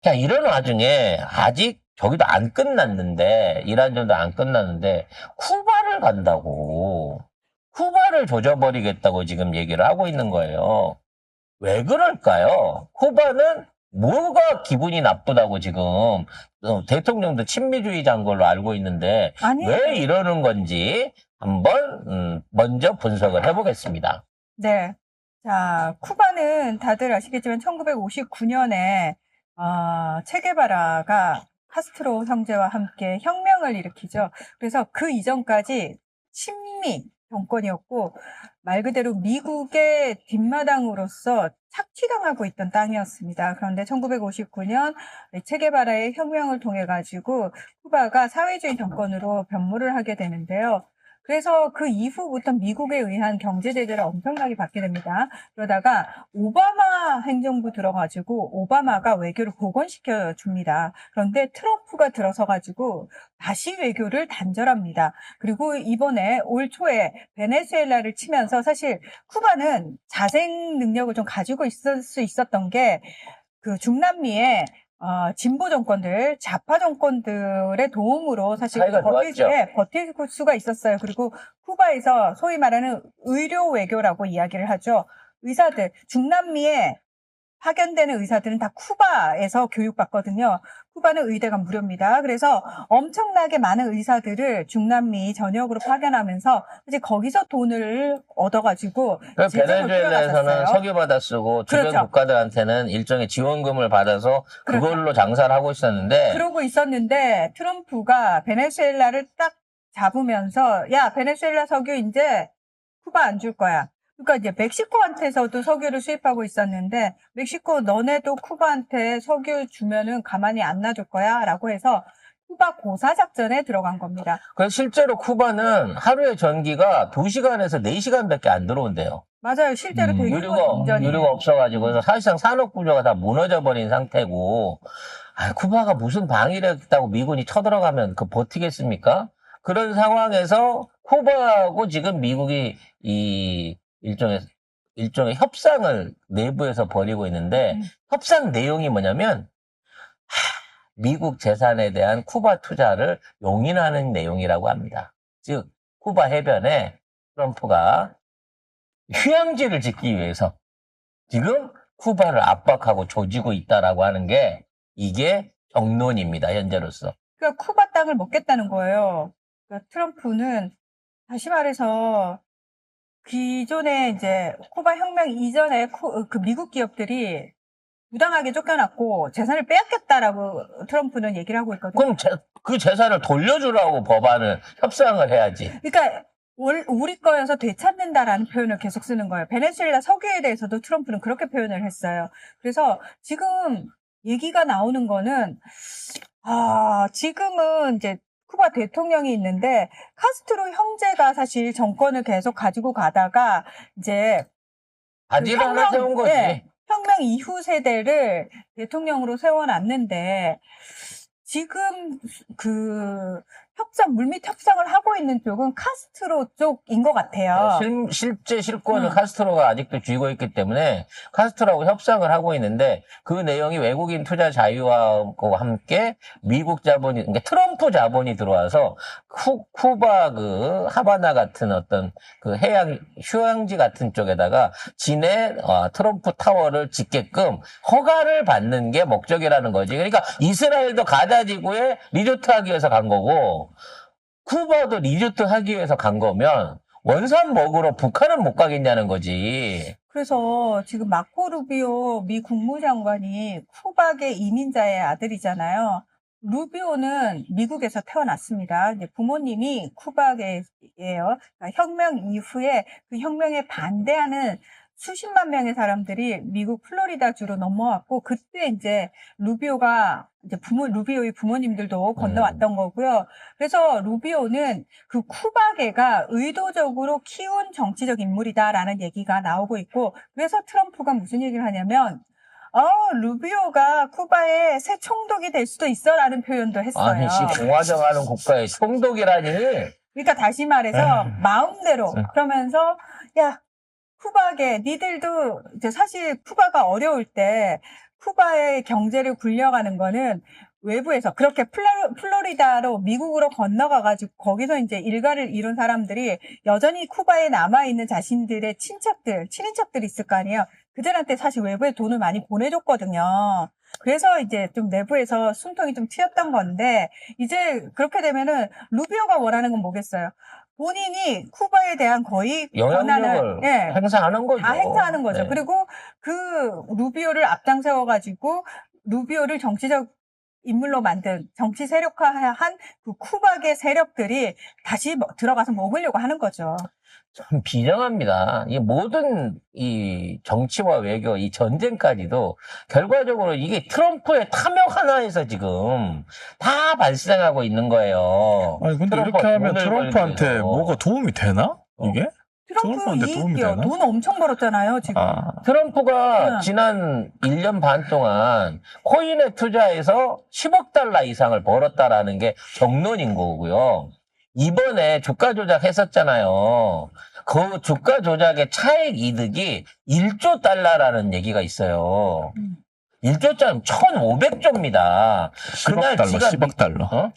자, 이런 와중에 아직 저기도 안 끝났는데, 이란전도 안 끝났는데, 쿠바를 간다고. 쿠바를 조져버리겠다고 지금 얘기를 하고 있는 거예요. 왜 그럴까요? 쿠바는 뭐가 기분이 나쁘다고 지금 대통령도 친미주의자인 걸로 알고 있는데 아니, 왜 이러는 건지 한번 먼저 분석을 해보겠습니다. 네. 자, 쿠바는 다들 아시겠지만 1959년에 체게바라가 카스트로 형제와 함께 혁명을 일으키죠. 그래서 그 이전까지 친미 정권이었고 말 그대로 미국의 뒷마당으로서 착취당하고 있던 땅이었습니다. 그런데 1959년 체게바라의 혁명을 통해 가지고 쿠바가 사회주의 정권으로 변모를 하게 되는데요. 그래서 그 이후부터 미국에 의한 경제 제재를 엄청나게 받게 됩니다. 그러다가 오바마 행정부 들어가지고 오바마가 외교를 복원시켜 줍니다. 그런데 트럼프가 들어서가지고 다시 외교를 단절합니다. 그리고 이번에 올 초에 베네수엘라를 치면서 사실 쿠바는 자생 능력을 좀 가지고 있을 수 있었던 게 그 중남미에 진보 정권들, 좌파 정권들의 도움으로 사실 버틸 수가 있었어요. 그리고 쿠바에서 소위 말하는 의료 외교라고 이야기를 하죠. 의사들, 중남미에 파견되는 의사들은 다 쿠바에서 교육받거든요. 쿠바는 의대가 무료입니다. 그래서 엄청나게 많은 의사들을 중남미 전역으로 파견하면서 이제 거기서 돈을 얻어가지고 베네수엘라에서는 석유 받아 쓰고 주변 그렇죠. 국가들한테는 일종의 지원금을 받아서 그걸로 그렇죠. 장사를 하고 있었는데 그러고 있었는데 트럼프가 베네수엘라를 딱 잡으면서 야 베네수엘라 석유 이제 쿠바 안 줄 거야. 그러니까 이제 멕시코한테서도 석유를 수입하고 있었는데 멕시코 너네도 쿠바한테 석유 주면은 가만히 안 놔둘 거야 라고 해서 쿠바 고사 작전에 들어간 겁니다. 그래서 실제로 쿠바는 하루에 전기가 2시간에서 4시간밖에 안 들어온대요. 맞아요. 실제로 되게 유류가 없어가지고 그래서 사실상 산업 구조가 다 무너져 버린 상태고 쿠바가 무슨 방위력 있다고 미군이 쳐들어가면 그 버티겠습니까? 그런 상황에서 쿠바하고 지금 미국이 이 일종의 협상을 내부에서 벌이고 있는데 협상 내용이 뭐냐면 미국 재산에 대한 쿠바 투자를 용인하는 내용이라고 합니다. 즉 쿠바 해변에 트럼프가 휴양지를 짓기 위해서 지금 쿠바를 압박하고 조지고 있다라고 하는 게 이게 정론입니다. 현재로서. 그러니까 쿠바 땅을 먹겠다는 거예요. 그러니까 트럼프는 다시 말해서 기존에 이제 쿠바 혁명 이전에 그 미국 기업들이 부당하게 쫓겨났고 재산을 빼앗겼다라고 트럼프는 얘기를 하고 있거든요. 그럼 그 재산을 돌려주라고 법안을 협상을 해야지. 그러니까 우리 거여서 되찾는다라는 표현을 계속 쓰는 거예요. 베네수엘라 석유에 대해서도 트럼프는 그렇게 표현을 했어요. 그래서 지금 얘기가 나오는 거는 지금은 이제 쿠바 대통령이 있는데 카스트로 형제가 사실 정권을 계속 가지고 가다가 이제 바지를 하나 세운 거지. 네, 혁명 이후 세대를 대통령으로 세워놨는데 지금 그 물밑 협상을 하고 있는 쪽은 카스트로 쪽인 것 같아요. 실제 실권을 카스트로가 아직도 쥐고 있기 때문에 카스트로하고 협상을 하고 있는데 그 내용이 외국인 투자 자유와 함께 미국 자본이, 그러니까 트럼프 자본이 들어와서 쿠바 그 하바나 같은 어떤 그 휴양지 같은 쪽에다가 진해 트럼프 타워를 짓게끔 허가를 받는 게 목적이라는 거지. 그러니까 이스라엘도 가자 지구에 리조트 하기 위해서 간 거고 쿠바도 리조트 하기 위해서 간 거면 원산 먹으러 북한은 못 가겠냐는 거지. 그래서 지금 마코 루비오 미 국무장관이 쿠바계 이민자의 아들이잖아요. 루비오는 미국에서 태어났습니다. 이제 부모님이 쿠바계예요. 그러니까 혁명 이후에 그 혁명에 반대하는 수십만 명의 사람들이 미국 플로리다주로 넘어왔고 그때 이제 루비오가 이제 루비오의 부모님들도 건너왔던 거고요. 그래서 루비오는 그 쿠바계가 의도적으로 키운 정치적 인물이다라는 얘기가 나오고 있고 그래서 트럼프가 무슨 얘기를 하냐면 루비오가 쿠바의 새 총독이 될 수도 있어라는 표현도 했어요. 아니, 공화정하는 국가의 총독이라니. 그러니까 다시 말해서 마음대로 그러면서 야 쿠바계 니들도 이제 사실 쿠바가 어려울 때 쿠바의 경제를 굴려가는 거는 외부에서 그렇게 플로리다로 미국으로 건너가가지고 거기서 이제 일가를 이룬 사람들이 여전히 쿠바에 남아있는 자신들의 친인척들이 있을 거 아니에요. 그들한테 사실 외부에 돈을 많이 보내줬거든요. 그래서 이제 좀 내부에서 숨통이 좀 트였던 건데, 이제 그렇게 되면은 루비오가 원하는 건 뭐겠어요? 본인이 쿠바에 대한 거의 영향력을 예, 행사하는 거죠. 다 행사하는 거죠. 네. 그리고 그 루비오를 앞장세워가지고 루비오를 정치적 인물로 만든 정치 세력화한 그 쿠바계 세력들이 다시 들어가서 먹으려고 하는 거죠. 참 비정합니다. 이 모든 이 정치와 외교, 이 전쟁까지도 결과적으로 이게 트럼프의 탐욕 하나에서 지금 다 발생하고 있는 거예요. 아니 근데 트럼프가 이렇게 하면 돈을 트럼프한테 벌기 위해서. 뭐가 도움이 되나? 이게? 트럼프 트럼프한테 도움이 이익이요. 되나? 돈 엄청 벌었잖아요, 지금. 트럼프가 응. 지난 1년 반 동안 코인에 투자해서 10억 달러 이상을 벌었다라는 게 정론인 거고요. 이번에 주가 조작했었잖아요. 그 주가 조작의 차액 이득이 1조 달러라는 얘기가 있어요. 1조 달러 1,500조입니다. 10억 달러, 10억 달러.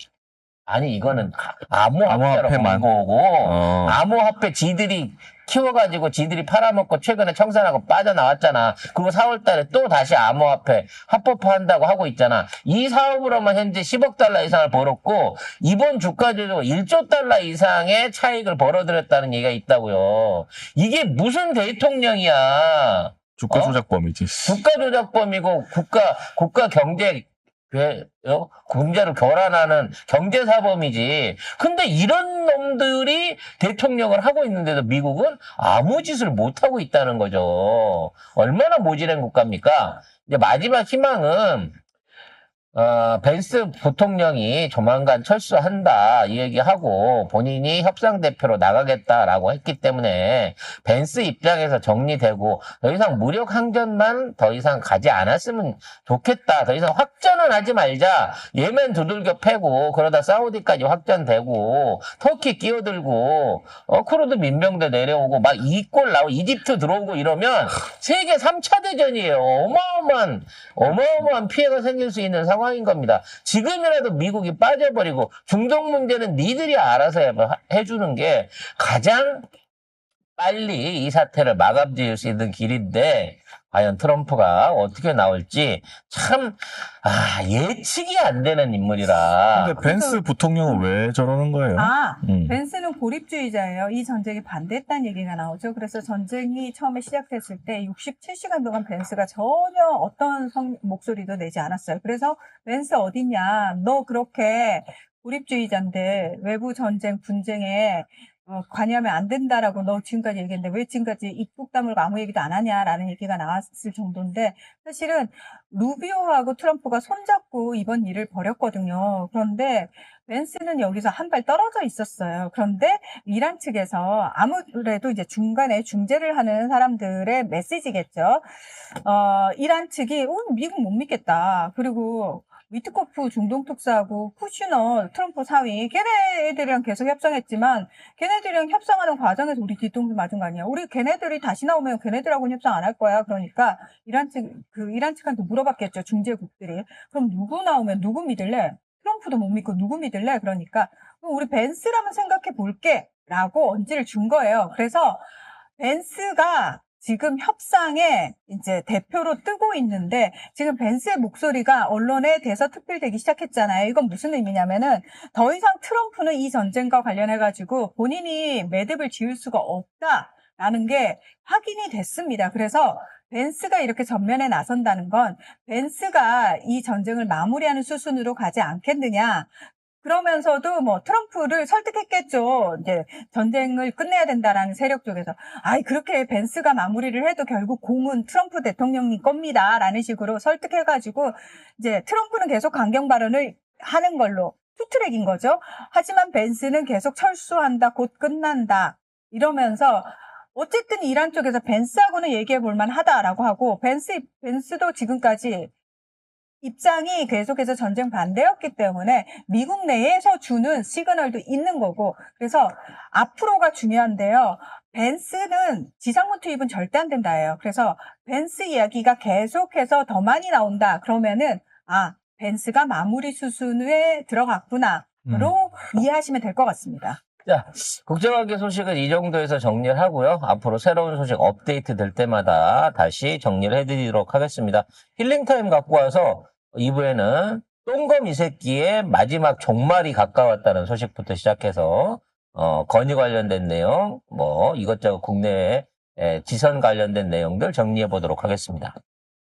아니 이거는 암호화폐로 암호화폐만. 본 거고 어. 암호화폐 지들이 키워가지고 지들이 팔아먹고 최근에 청산하고 빠져나왔잖아. 그리고 4월 달에 또 다시 암호화폐 합법화한다고 하고 있잖아. 이 사업으로만 현재 10억 달러 이상을 벌었고 이번 주가지로 1조 달러 이상의 차익을 벌어들였다는 얘기가 있다고요. 이게 무슨 대통령이야. 주가 조작범이지. 주가 조작범이고 국가 경제 군자를 교란하는 경제사범이지. 근데 이런 놈들이 대통령을 하고 있는데도 미국은 아무 짓을 못하고 있다는 거죠. 얼마나 모질한 국가입니까? 이제 마지막 희망은 벤스 부통령이 조만간 철수한다 이 얘기하고 본인이 협상 대표로 나가겠다라고 했기 때문에 벤스 입장에서 정리되고 더 이상 무력 항전만 더 이상 가지 않았으면 좋겠다. 더 이상 확전은 하지 말자. 예멘 두들겨 패고 그러다 사우디까지 확전되고 터키 끼어들고 크루드 민병대 내려오고 막 이 꼴 나오고 이집트 들어오고 이러면 세계 3차 대전이에요. 어마어마한 피해가 생길 수 있는 상황인 겁니다. 지금이라도 미국이 빠져버리고 중동 문제는 니들이 알아서 해주는 게 가장 빨리 이 사태를 마감지을 수 있는 길인데 과연 트럼프가 어떻게 나올지 참 예측이 안 되는 인물이라. 근데 벤스 부통령은 왜 저러는 거예요? 벤스는 고립주의자예요. 이 전쟁에 반대했다는 얘기가 나오죠. 그래서 전쟁이 처음에 시작됐을 때 67시간 동안 벤스가 전혀 어떤 목소리도 내지 않았어요. 그래서 벤스 어딨냐? 너 그렇게 고립주의자인데 외부 전쟁, 분쟁에 관여하면 안 된다라고 너 지금까지 얘기했는데 왜 지금까지 입국 다물고 아무 얘기도 안 하냐라는 얘기가 나왔을 정도인데 사실은 루비오하고 트럼프가 손잡고 이번 일을 벌였거든요. 그런데 벤스는 여기서 한 발 떨어져 있었어요. 그런데 이란 측에서 아무래도 이제 중간에 중재를 하는 사람들의 메시지겠죠. 이란 측이 미국 못 믿겠다. 그리고 위트코프 중동특사하고 쿠슈너 트럼프 사위 걔네들이랑 계속 협상했지만 걔네들이랑 협상하는 과정에서 우리 뒤통수 맞은 거 아니야. 우리 걔네들이 다시 나오면 걔네들하고는 협상 안 할 거야. 그러니까 이란 측한테 물어봤겠죠. 중재국들이. 그럼 누구 나오면 누구 믿을래? 트럼프도 못 믿고 누구 믿을래? 그러니까 우리 벤스라면 생각해 볼게 라고 언지를 준 거예요. 그래서 벤스가 지금 협상에 이제 대표로 뜨고 있는데 지금 벤스의 목소리가 언론에 대서특필되기 시작했잖아요. 이건 무슨 의미냐면은 더 이상 트럼프는 이 전쟁과 관련해가지고 본인이 매듭을 지을 수가 없다라는 게 확인이 됐습니다. 그래서 벤스가 이렇게 전면에 나선다는 건 벤스가 이 전쟁을 마무리하는 수순으로 가지 않겠느냐. 그러면서도 트럼프를 설득했겠죠. 이제 전쟁을 끝내야 된다라는 세력 쪽에서. 그렇게 벤스가 마무리를 해도 결국 공은 트럼프 대통령님 겁니다라는 식으로 설득해가지고 이제 트럼프는 계속 강경 발언을 하는 걸로 투트랙인 거죠. 하지만 벤스는 계속 철수한다, 곧 끝난다 이러면서 어쨌든 이란 쪽에서 벤스하고는 얘기해 볼 만하다라고 하고 벤스도 지금까지 입장이 계속해서 전쟁 반대였기 때문에 미국 내에서 주는 시그널도 있는 거고, 그래서 앞으로가 중요한데요. 벤스는 지상군 투입은 절대 안 된다예요. 그래서 벤스 이야기가 계속해서 더 많이 나온다. 그러면은 벤스가 마무리 수순에 들어갔구나로 이해하시면 될 것 같습니다. 자, 국제관계 소식은 이 정도에서 정리를 하고요. 앞으로 새로운 소식 업데이트 될 때마다 다시 정리를 해드리도록 하겠습니다. 힐링타임 갖고 와서 2부에는 똥검 이 새끼의 마지막 종말이 가까웠다는 소식부터 시작해서 건의 관련된 내용, 이것저것 국내외 지선 관련된 내용들 정리해 보도록 하겠습니다.